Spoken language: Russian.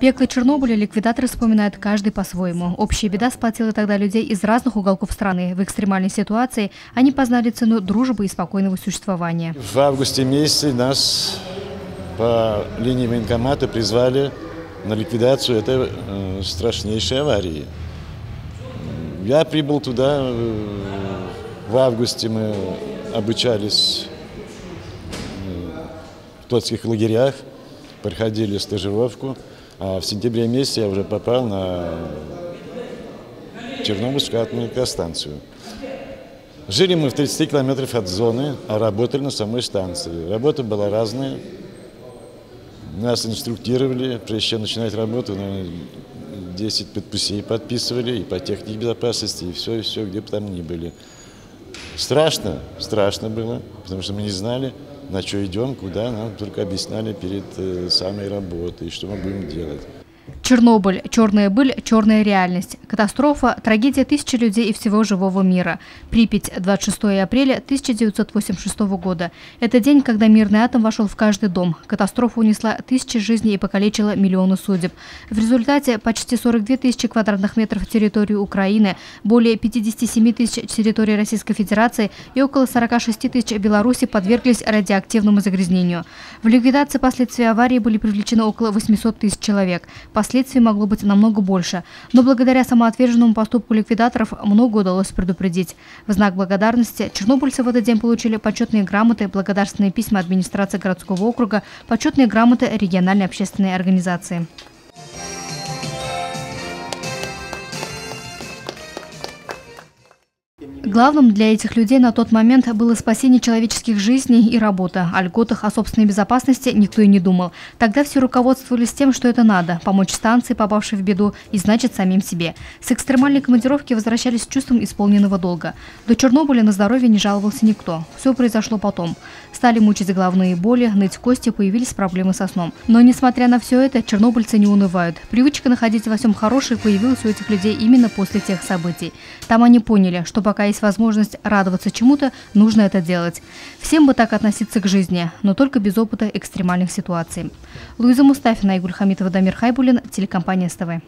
Пекло Чернобыля ликвидаторы вспоминают каждый по-своему. Общая беда сплотила тогда людей из разных уголков страны. В экстремальной ситуации они познали цену дружбы и спокойного существования. В августе месяце нас по линии военкомата призвали на ликвидацию этой страшнейшей аварии. Я прибыл туда, в августе мы обучались в тотских лагерях, проходили стажировку, а в сентябре месяце я уже попал на Чернобыльскую атомную электростанцию. Жили мы в 30 километрах от зоны, а работали на самой станции. Работа была разная. Нас инструктировали, прежде чем начинать работу, 10 подписей подписывали и по технике безопасности, и все, где бы там ни были. Страшно было, потому что мы не знали, на что идем, куда, нам только объясняли перед самой работой, что мы будем делать. Чернобыль. Черная быль, черная реальность. Катастрофа, трагедия тысячи людей и всего живого мира. Припять, 26 апреля 1986 года. Это день, когда мирный атом вошел в каждый дом. Катастрофа унесла тысячи жизней и покалечила миллионы судеб. В результате почти 42 тысячи квадратных метров территории Украины, более 57 тысяч территории Российской Федерации и около 46 тысяч Беларуси подверглись радиоактивному загрязнению. В ликвидации последствий аварии были привлечены около 800 тысяч человек. Последствий могло быть намного больше, но благодаря самоотверженному поступку ликвидаторов много удалось предупредить. В знак благодарности чернобыльцы в этот день получили почетные грамоты, благодарственные письма администрации городского округа, почетные грамоты региональной общественной организации. Главным для этих людей на тот момент было спасение человеческих жизней и работа. О льготах, о собственной безопасности никто и не думал. Тогда все руководствовались тем, что это надо – помочь станции, попавшей в беду, и значит самим себе. С экстремальной командировки возвращались с чувством исполненного долга. До Чернобыля на здоровье не жаловался никто. Все произошло потом. Стали мучить головные боли, ныть кости, появились проблемы со сном. Но несмотря на все это, чернобыльцы не унывают. Привычка находить во всем хорошее появилась у этих людей именно после тех событий. Там они поняли, что пока есть возможность радоваться чему-то, нужно это делать. Всем бы так относиться к жизни, но только без опыта экстремальных ситуаций. Луиза Мустафина, Игорь Хамитова, Дамир Хайбулин, телекомпания СТВ.